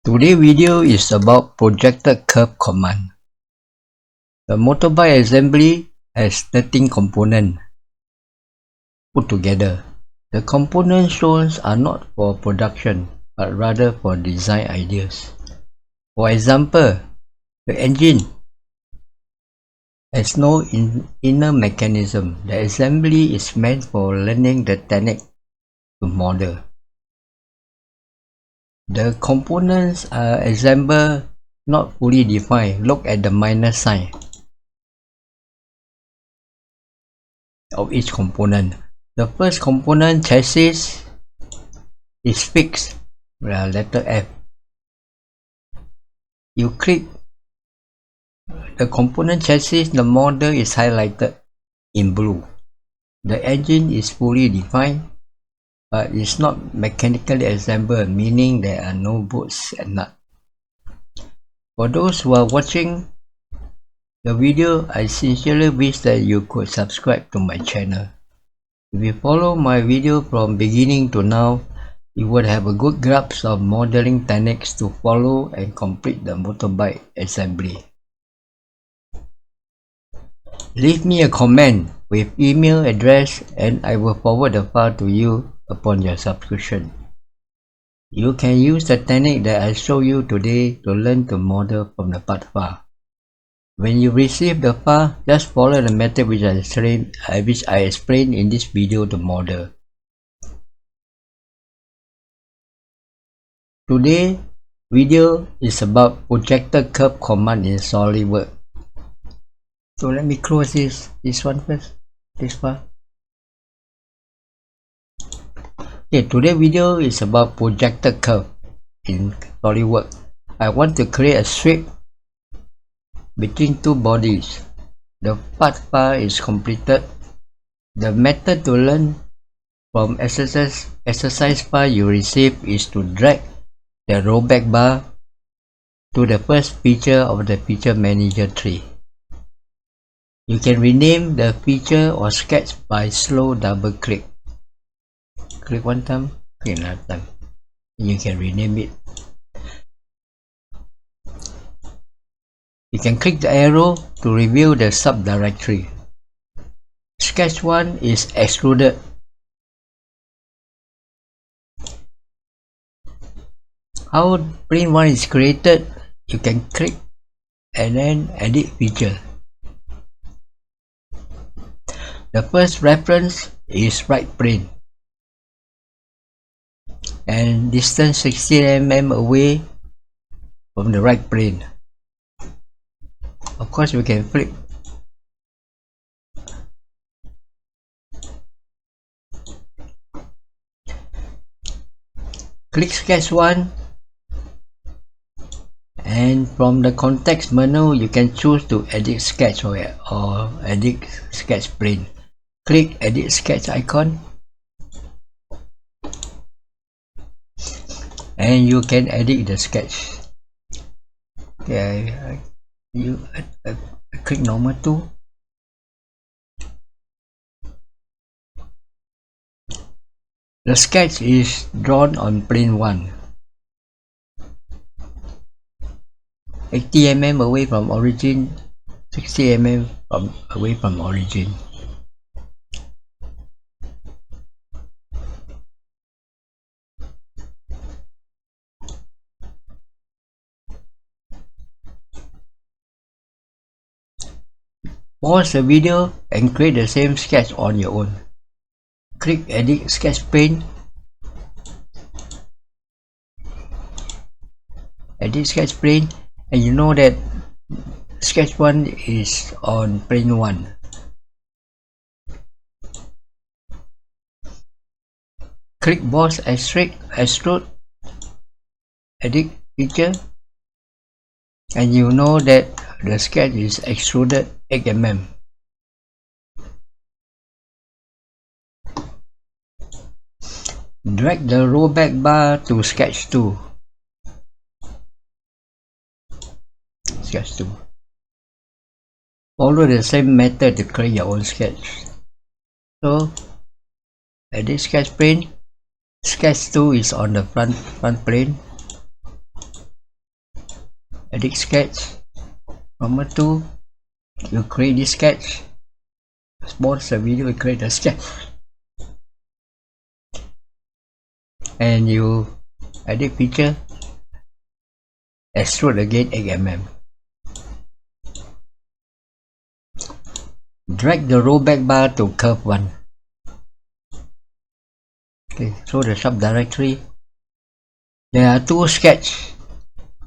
Today's video is about projected curve command. The motorbike assembly has 13 components put together. The components shown are not for production but rather for design ideas. For example, the engine has no inner mechanism. The assembly is meant for learning the technique to model. The components are assembled not fully defined. Look at the minus sign of each component. The first component, chassis, is fixed with a letter F. You click the component chassis, the model is highlighted in blue. The engine is fully defined but is not mechanically assembled, meaning there are no bolts and nuts. For those who are watching the video, I sincerely wish that you could subscribe to my channel. If you follow my video from beginning to now, you would have a good grasp of modeling techniques to follow and complete the motorbike assembly. Leave me a comment with email address and I will forward the file to you upon your subscription. You can use the technique that I show you today to learn to model from the part file. When you receive the file, just follow the method which I explained in this video to model. Today's video is about projected curve command in SolidWorks. So let me close this one first, this file. Okay, today's video is about projected curve in SolidWorks. I want to create a sweep between two bodies. The part file is completed. The method to learn from exercise file you receive is to drag the rollback bar to the first feature of the feature manager tree. You can rename the feature or sketch by slow double click. Click one time, click another time. You can rename it. You can click the arrow to reveal the subdirectory. Sketch 1 is extruded. How print 1 is created, you can click and then edit feature. The first reference is right plane and distance 60 mm away from the right plane. Of course, we can flip. Click sketch 1 and from the context menu you can choose to edit sketch or edit sketch plane. Click edit sketch icon and you can edit the sketch. Okay, I click normal too. The sketch is drawn on plane 1, 80 mm away from origin, 60 mm away from origin. Pause the video and create the same sketch on your own. Click edit sketch plane. Edit sketch plane, and you know that sketch 1 is on plane 1. Click boss extrude, edit feature, and you know that the sketch is extruded 8 mm. Drag the rollback bar to sketch 2. Sketch 2. Follow the same method to create your own sketch. So, edit sketch plane. Sketch 2 is on the front plane. edit sketch. Number 2, you create this sketch. Pause the video and create a sketch. And you edit picture, extrude again 8mm. Drag the rollback bar to curve 1. Okay, so the subdirectory. There are 2 sketches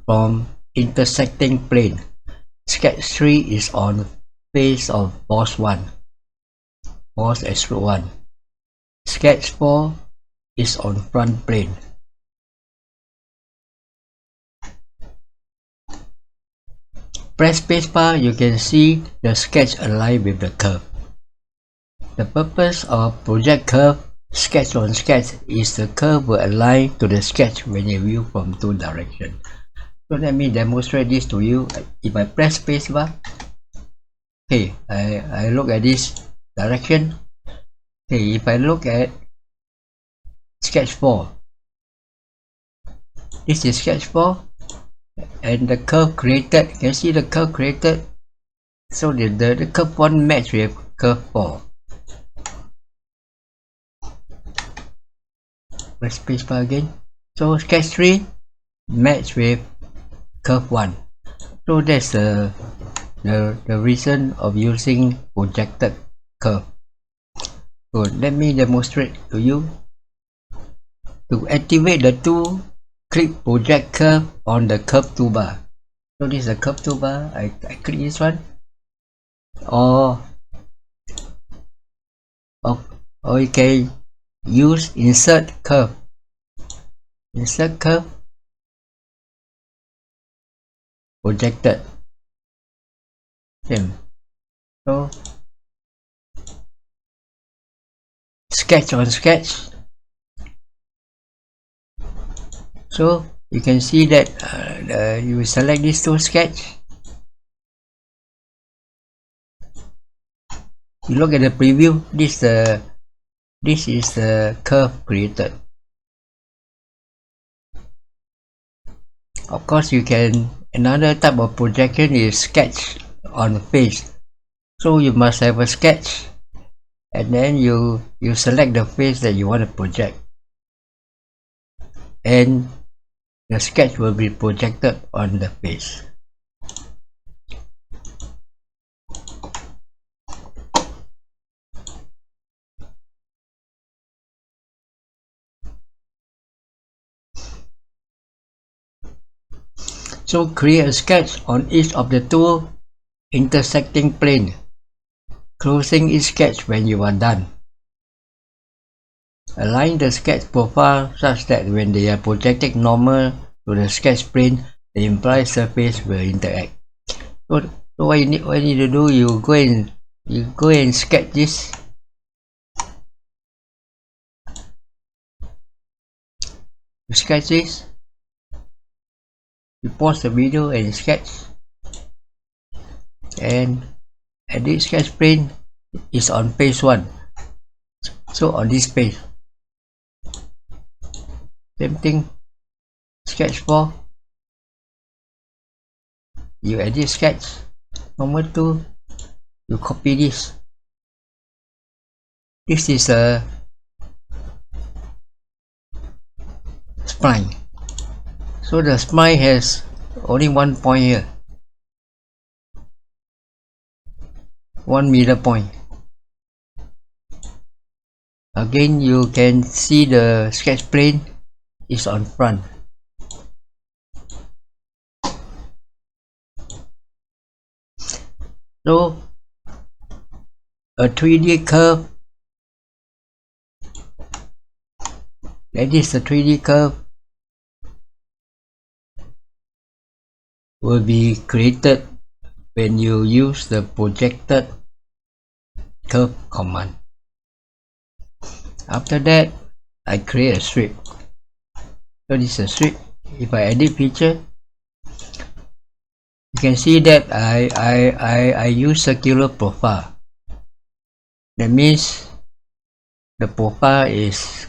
from intersecting plane. Sketch 3 is on face of boss 1. Boss extrude 1. Sketch 4 is on front plane. Press spacebar, you can see the sketch align with the curve. The purpose of project curve sketch on sketch is the curve will align to the sketch when you view from 2 directions. So let me demonstrate this to you. If I press spacebar, okay, I look at this direction. Okay, if I look at sketch 4, this is sketch 4, and the curve created, you can see the curve created. So the curve 1 match with curve 4. Press spacebar again. So sketch 3 match with curve 1. So that's the reason of using projected curve. So let me demonstrate to you. To activate the tool, click project curve on the curve toolbar. So this is the curve toolbar. I click this one, or you can use insert curve. Insert curve, projected. Same. So sketch on sketch. So you can see that you select these 2 sketch. You look at the preview. This is the curve created. Of course, you can, another type of projection is sketch on face. So you must have a sketch, and then you select the face that you want to project, and the sketch will be projected on the face. So create a sketch on each of the 2 intersecting plane, closing each sketch when you are done. Align the sketch profile such that when they are projected normal to the sketch plane, the implied surface will interact. So what you need to do, you go and sketch this. You sketch this. You pause the video and sketch. And edit sketch plane is on page 1. So on this page. Same thing. Sketch 4. You edit sketch. Number 2. You copy this. This is a spline. So the spline has only 1 point here. 1 middle point. Again, you can see the sketch plane is on front. So a 3D curve, that is the 3D curve, will be created when you use the projected curve command. After that, I create a strip. So this is a strip. If I edit picture, you can see that I use circular profile. That means the profile is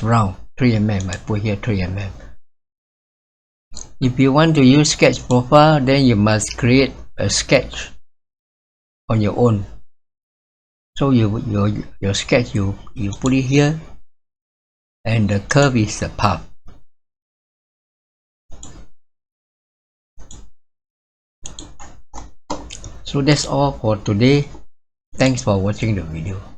round, 3 mm. I put here 3 mm. If you want to use sketch profile, then you must create a sketch on your own. So your sketch you put it here, and the curve is the path. So that's all for today. Thanks for watching the video.